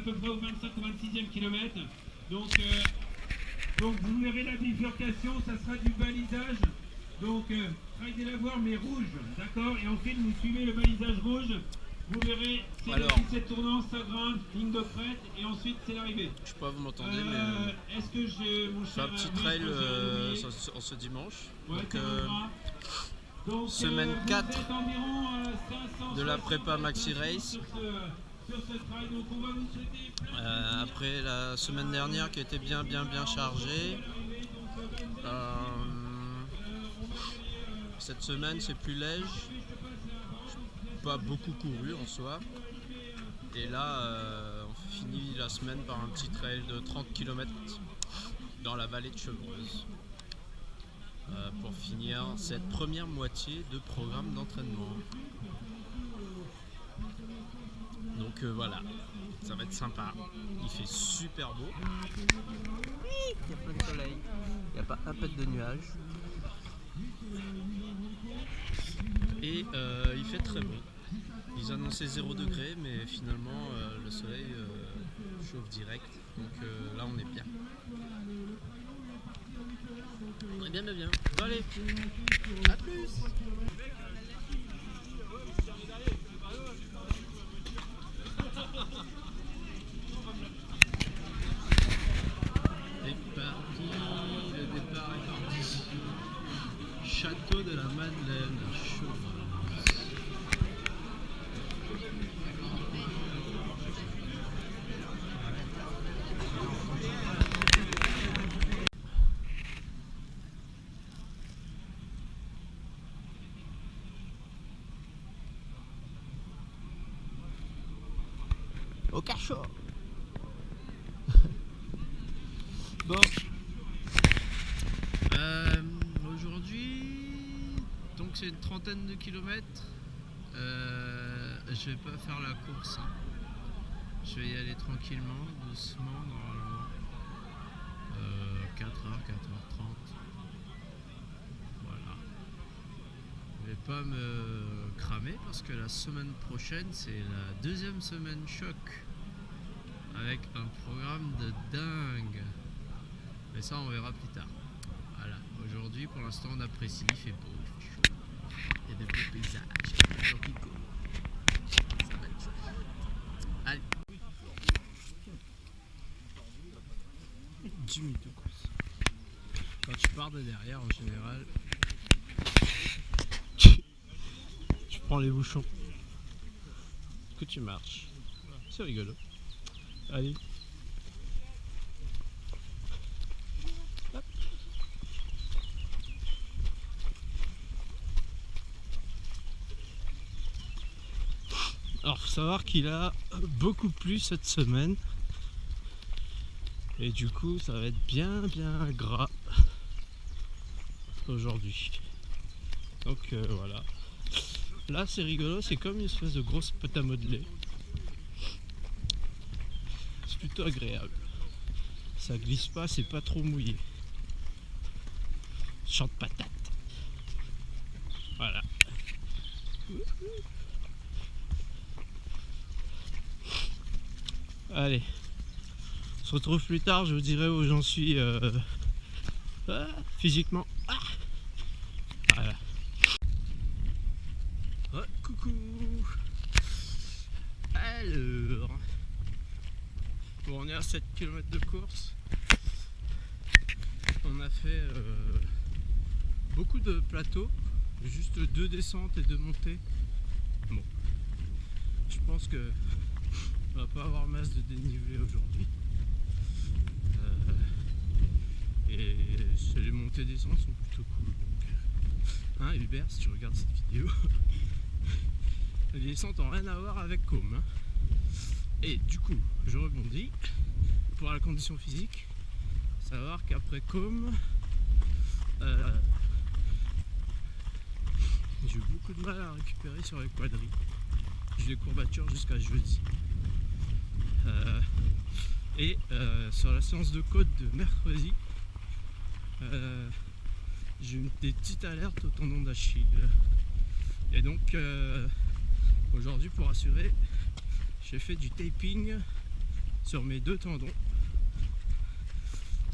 peu près au 25 ou 26e kilomètre. Donc vous verrez la bifurcation, ça sera du balisage. Donc trail des lavoirs mais rouge, d'accord. Et ensuite vous suivez le balisage rouge. Vous verrez, c'est le 17 tournant, ça grimpe, ligne de crête, et ensuite c'est l'arrivée. Je sais pas, vous m'entendez, mais est-ce que j'ai mon cher un petit trail en ce dimanche. Ouais, donc semaine 4 de la prépa Maxi Race. Après la semaine dernière qui était bien chargée. Cette semaine c'est plus léger. Pas beaucoup couru en soi. Et là, on finit la semaine par un petit trail de 30 km dans la vallée de Chevreuse pour finir cette première moitié de programme d'entraînement. Donc voilà, ça va être sympa. Il fait super beau. Il y a plein de soleil. Il n'y a pas un pet de nuages. Et il fait très bon. Ils annonçaient 0 degré, mais finalement le soleil chauffe direct. Donc là on est bien. On est bien. Bon allez, à plus. C'est parti, le départ est parti. Château de la Madeleine, Chevreuse. Au cachot. Bon. Aujourd'hui, donc c'est une trentaine de kilomètres. Je vais pas faire la course. Je vais y aller tranquillement, doucement, normalement. 4h, 4h30. Voilà. Je vais pas me cramer parce que la semaine prochaine c'est la deuxième semaine choc avec un programme de dingue. Mais ça on verra plus tard. Voilà. Aujourd'hui pour l'instant on apprécie, il fait beau, il fait chaud. Il y a des beaux paysages, des gens qui courent. Ça va être chouette. Allez. 10 minutes de course. Quand tu pars de derrière en général, tu prends les bouchons que tu marches. C'est rigolo. Allez. Hop. Alors faut savoir qu'il a beaucoup plu cette semaine. Et du coup ça va être bien gras aujourd'hui. Donc voilà. Là c'est rigolo, c'est comme une espèce de grosse pâte à modeler. C'est plutôt agréable. Ça glisse pas, c'est pas trop mouillé. Champ de patate. Voilà. Allez. On se retrouve plus tard, je vous dirai où j'en suis physiquement. Voilà. Oh, coucou. Alors, bon, on est à 7 km de course. On a fait beaucoup de plateaux, juste 2 descentes et 2 montées. Bon, je pense que on va pas avoir masse de dénivelé aujourd'hui. Et les montées descentes sont plutôt cool. Donc, hein, Hubert, si tu regardes cette vidéo, les descentes n'ont rien à voir avec Com. Hein. Et du coup, je rebondis pour la condition physique. Savoir qu'après Com, j'ai eu beaucoup de mal à récupérer sur les quadris. J'ai des courbatures jusqu'à jeudi. Et sur la séance de côte de mercredi, j'ai eu des petites alertes au tendon d'Achille. Et donc aujourd'hui, pour assurer, j'ai fait du taping sur mes 2 tendons.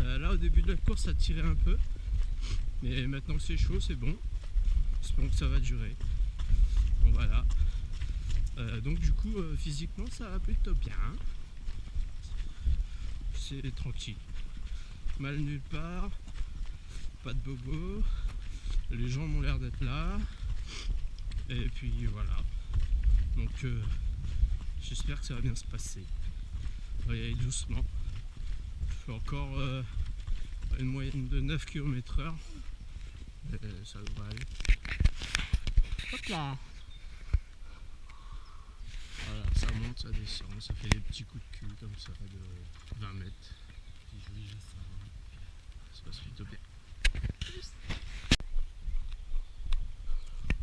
Là au début de la course ça tirait un peu, mais maintenant que c'est chaud c'est bon. J'espère que ça va durer. Bon voilà. Donc du coup physiquement ça va plutôt bien. C'est tranquille. Mal nulle part. Pas de bobo. Les gens m'ont l'air d'être là. Et puis voilà. Donc j'espère que ça va bien se passer. On va y aller doucement. Je fais encore une moyenne de 9 km/h. Ça devrait aller. Hop là. Voilà, ça monte, ça descend, ça fait des petits coups de cul comme ça de 20 mètres. Puis joli, ça se passe plutôt bien.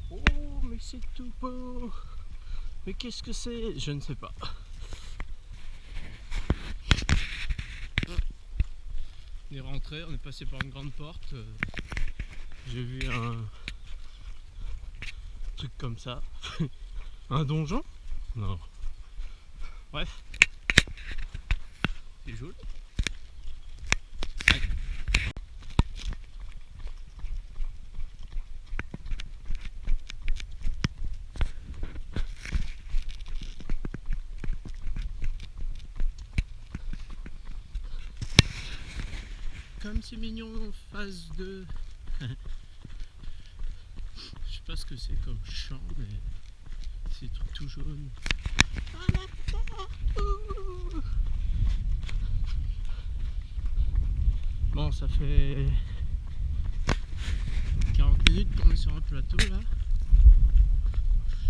Oh, mais c'est tout beau. Mais qu'est-ce que c'est? Je ne sais pas. On est rentré, on est passé par une grande porte. J'ai vu un truc comme ça. Un donjon? Non. Bref. C'est joli. Comme c'est mignon en phase 2. Je sais pas ce que c'est comme champ, mais c'est tout jaune. Bon, ça fait 40 minutes qu'on est sur un plateau là.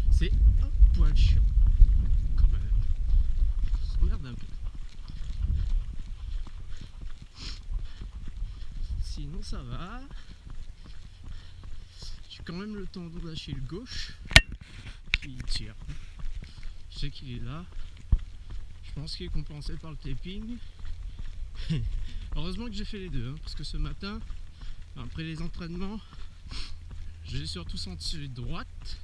C'est un poil chiant quand même. Ça s'emmerde un peu. Sinon ça va. J'ai quand même le tendon d'Achille gauche qui tire. Je sais qu'il est là. Je pense qu'il est compensé par le taping. Heureusement que j'ai fait les deux, hein, parce que ce matin, après les entraînements, j'ai surtout senti droite.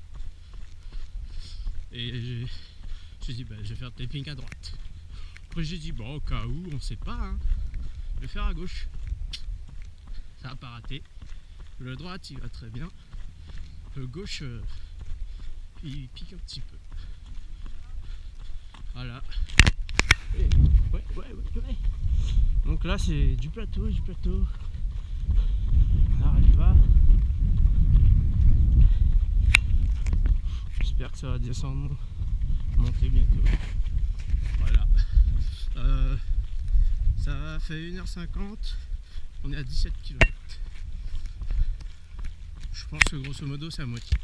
Et j'ai dit, je vais faire le taping à droite. Après j'ai dit, bon, au cas où, on sait pas, hein, je vais faire à gauche. Ça n'a pas raté. Le droite, il va très bien. Le gauche, il pique un petit peu. Voilà. Ouais. Donc là, c'est du plateau. On arrive là. J'espère que ça va descendre, monter bientôt. Voilà. Ça fait 1h50. On est à 17 km. Je pense que grosso modo c'est à moitié.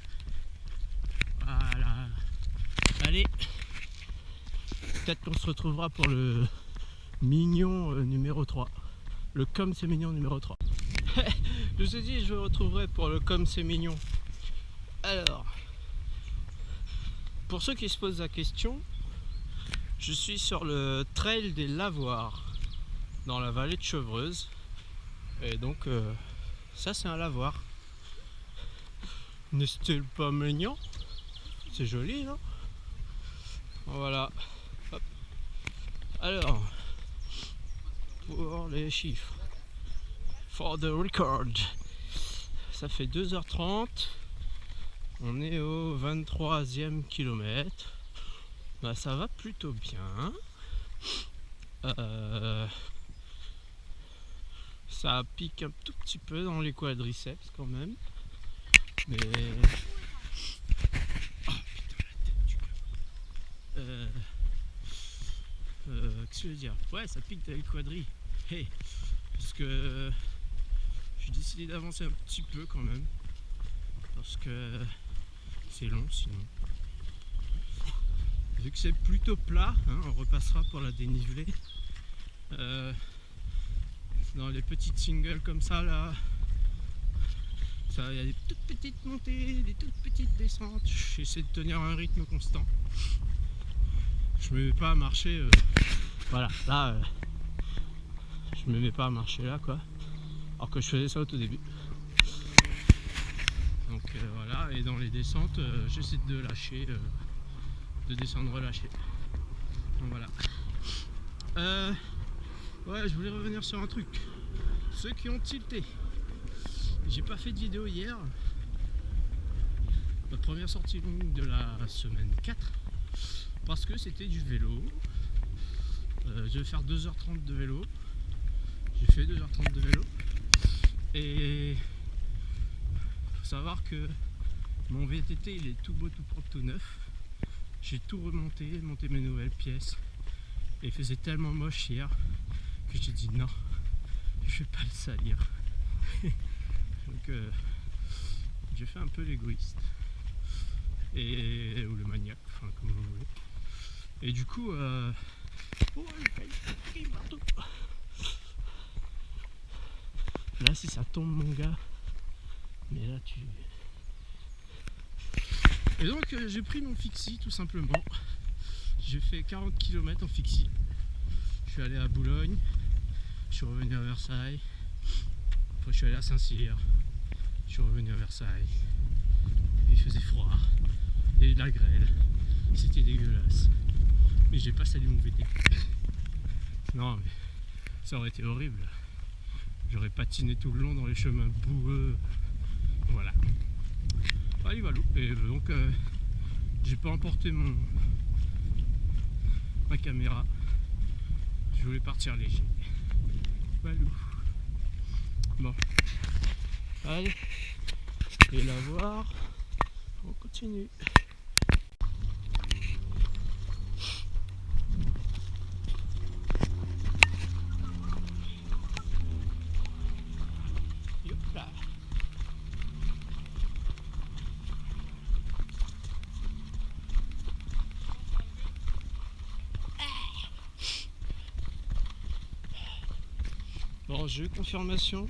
Voilà. Allez. Peut-être qu'on se retrouvera pour le mignon numéro 3. Le Comme c'est mignon numéro 3. Je vous ai dit, je me retrouverai pour le Comme c'est mignon. Alors, pour ceux qui se posent la question, je suis sur le trail des Lavoirs, dans la vallée de Chevreuse. Et donc, ça c'est un lavoir. N'est-ce pas mignon? C'est joli, non? Voilà. Hop. Alors, pour les chiffres, for the record, ça fait 2h30. On est au 23e kilomètre. Bah, ça va plutôt bien. Ça pique un tout petit peu dans les quadriceps quand même. Mais... Oh putain, la tête du gars. Qu'est-ce que je veux dire? Ouais, ça pique dans les quadris. Hey, parce que j'ai décidé d'avancer un petit peu quand même. Parce que c'est long sinon. Vu que c'est plutôt plat, hein, on repassera pour la dénivelée. Dans les petites singles comme ça là, il y a des toutes petites montées, des toutes petites descentes. J'essaie de tenir un rythme constant. Je me mets pas à marcher. Voilà, là, je me mets pas à marcher là quoi. Alors que je faisais ça au tout début. Donc voilà, et dans les descentes, j'essaie de lâcher, de descendre relâché. Donc voilà. Ouais, je voulais revenir sur un truc. Ceux qui ont tilté. J'ai pas fait de vidéo hier. Ma première sortie longue de la semaine 4. Parce que c'était du vélo. Je vais faire 2h30 de vélo. J'ai fait 2h30 de vélo. Et faut savoir que mon VTT il est tout beau, tout propre, tout neuf. J'ai tout remonté, monté mes nouvelles pièces. Et il faisait tellement moche hier que j'ai dit non, je vais pas le salir. Donc j'ai fait un peu l'égoïste. Ou le maniaque, enfin comme vous voulez. Et du coup, là si ça tombe mon gars, mais là tu... Et donc j'ai pris mon fixie tout simplement. J'ai fait 40 km en fixie. Je suis allé à Boulogne, je suis revenu à Versailles, après je suis allé à Saint-Cyr, je suis revenu à Versailles. Il faisait froid, il y avait de la grêle, c'était dégueulasse. Mais j'ai pas sali mon VT. Non mais ça aurait été horrible. J'aurais patiné tout le long dans les chemins boueux. Voilà. Allez voilà. Et donc j'ai pas emporté ma caméra. Je voulais partir léger. Walou. Bon. Allez. Et la voir. On continue. Yopla. Bon, j'ai eu confirmation.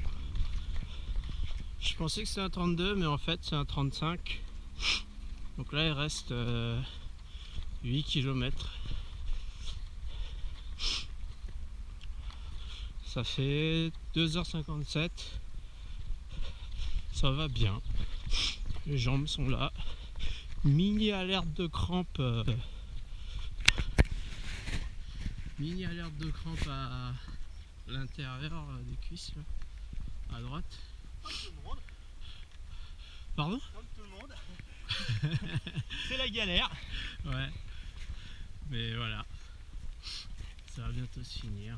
Je pensais que c'était un 32, mais en fait c'est un 35. Donc là il reste 8 km. Ça fait 2h57. Ça va bien. Les jambes sont là. Mini alerte de crampe. Mini alerte de crampe à l'intérieur des cuisses, là, à droite. Comme tout le monde. Pardon? Comme tout le monde. C'est la galère. Ouais. Mais voilà. Ça va bientôt se finir.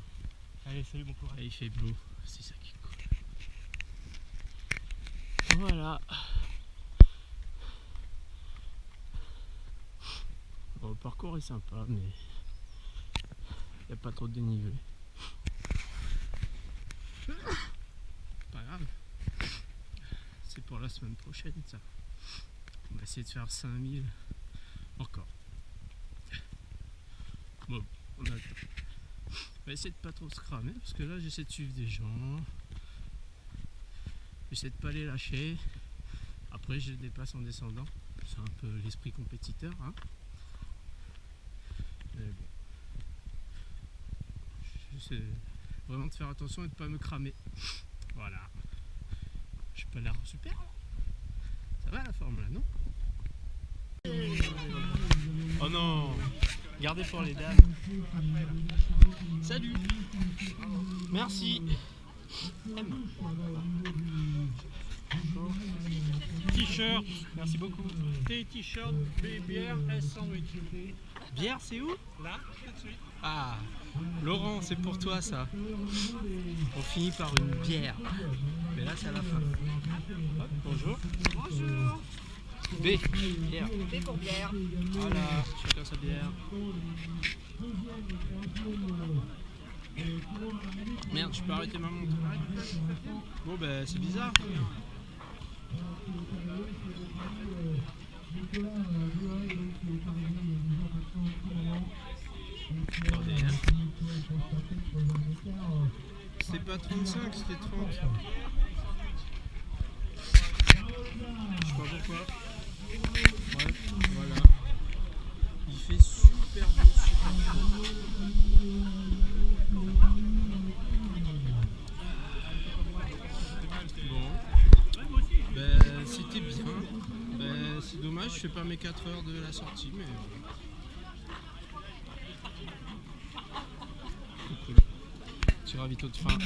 Allez, salut, bon courage. Et il fait beau. C'est ça qui est cool. Voilà. Bon, le parcours est sympa, mais il n'y a pas trop de dénivelé. Pas grave. C'est pour la semaine prochaine, ça. On va essayer de faire 5000 encore. Bon, on a le temps. On va essayer de pas trop se cramer parce que là j'essaie de suivre des gens. J'essaie de pas les lâcher. Après je les dépasse en descendant. C'est un peu l'esprit compétiteur, hein. Mais bon. J'essaie vraiment de faire attention et de pas me cramer. Voilà. J'ai pas l'air super. Ça va la forme là, non? Oh non! Gardez pour les dames. Salut! Merci! M. T-shirt, merci beaucoup. T t-shirt, bière, S sandwich. Bière, c'est où? Là, tout de suite. Ah! Laurent, c'est pour toi ça. On finit par une bière. Mais là, c'est à la fin. Hop, bonjour. Bonjour. B, bière. B pour bière. Voilà, chacun sa bière. Merde, je peux arrêter ma montre. Bon, ben, c'est bizarre. Attendez, hein. C'était pas 35, c'était 30. Je sais pas pourquoi. Bref, voilà. Il fait super beau, super beau. Bon. Ben, c'était bien. Ben, c'est dommage, je fais pas mes 4 heures de la sortie, mais... Petit ravito de fin.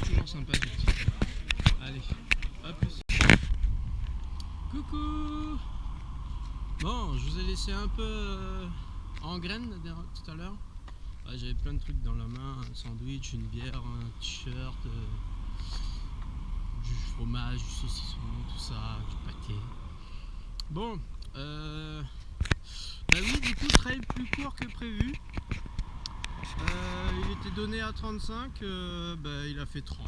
Toujours sympa ce petit. Allez, à plus. Coucou. Bon, je vous ai laissé un peu en graine tout à l'heure. Ouais, j'avais plein de trucs dans la main, un sandwich, une bière, un t-shirt, du fromage, du saucisson, tout ça, du pâté. Bon, bah oui, du coup, trail plus court que prévu. Il était donné à 35, bah, il a fait 30.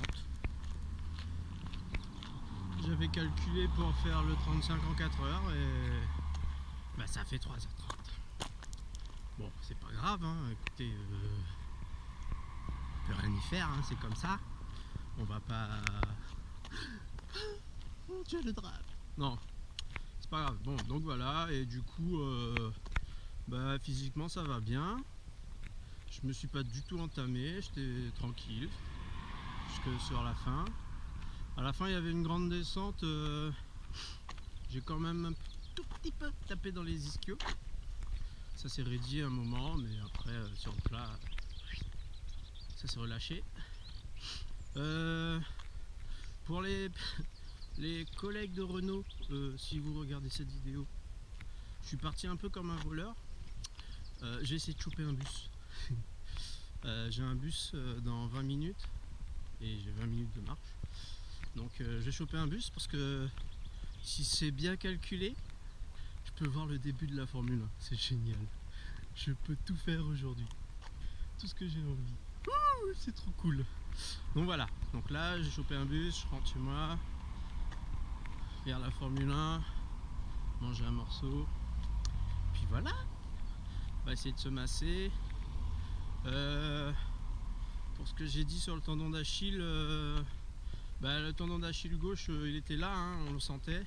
J'avais calculé pour faire le 35 en 4 heures et bah, ça fait 3h30. Bon, c'est pas grave, hein. Écoutez, on peut rien y faire, hein. C'est comme ça. On va pas... Mon Dieu, le drame. Non, c'est pas grave. Bon, donc voilà, et du coup, bah, physiquement ça va bien. Je me suis pas du tout entamé, j'étais tranquille jusque sur la fin. À la fin, il y avait une grande descente. J'ai quand même un tout petit peu tapé dans les ischios. Ça s'est raidi un moment, mais après sur le plat, ça s'est relâché. Pour les collègues de Renault, si vous regardez cette vidéo, je suis parti un peu comme un voleur. J'ai essayé de choper un bus. J'ai un bus dans 20 minutes et j'ai 20 minutes de marche. Donc je vais choper un bus parce que si c'est bien calculé, je peux voir le début de la Formule 1. C'est génial. Je peux tout faire aujourd'hui. Tout ce que j'ai envie. C'est trop cool. Donc voilà. Donc là, j'ai chopé un bus, je rentre chez moi. Faire la Formule 1. Manger un morceau. Puis voilà. On va essayer de se masser. Pour ce que j'ai dit sur le tendon d'Achille, bah, le tendon d'Achille gauche, il était là, hein, on le sentait.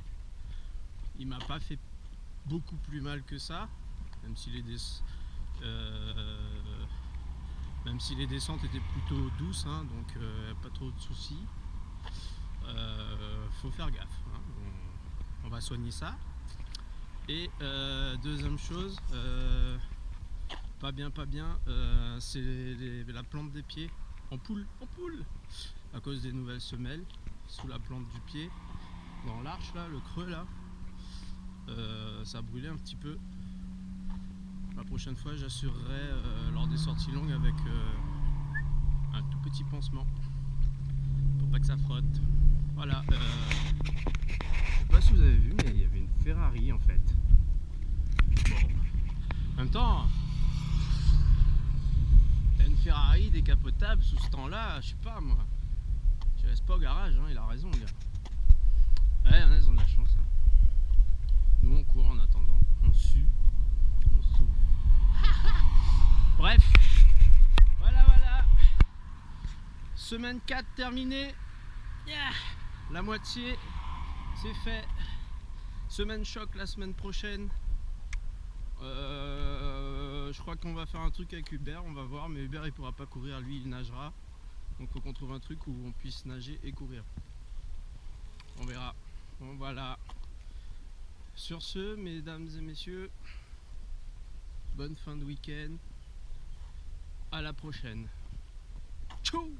Il m'a pas fait beaucoup plus mal que ça, même si les descentes étaient plutôt douces, hein, donc pas trop de soucis. Faut faire gaffe, hein. On va soigner ça. Et deuxième chose, pas bien, c'est la plante des pieds en poule, à cause des nouvelles semelles sous la plante du pied, dans l'arche là, le creux là, ça a brûlé un petit peu. La prochaine fois, j'assurerai lors des sorties longues avec un tout petit pansement pour pas que ça frotte. Voilà. Je sais pas si vous avez vu, mais il y avait une Ferrari en fait. Bon. En même temps, t'as une Ferrari décapotable sous ce temps-là, je sais pas moi. Je laisse pas au garage, hein, il a raison, le gars. Ouais, ils ont de la chance. Hein. Nous on court en attendant, on sue, on souffle. Bref, voilà. Semaine 4 terminée. Yeah, la moitié, c'est fait. Semaine choc la semaine prochaine. Je crois qu'on va faire un truc avec Hubert, on va voir, mais Hubert il pourra pas courir, lui il nagera. Donc faut qu'on trouve un truc où on puisse nager et courir. On verra. Bon voilà. Sur ce, mesdames et messieurs, bonne fin de week-end. À la prochaine. Ciao.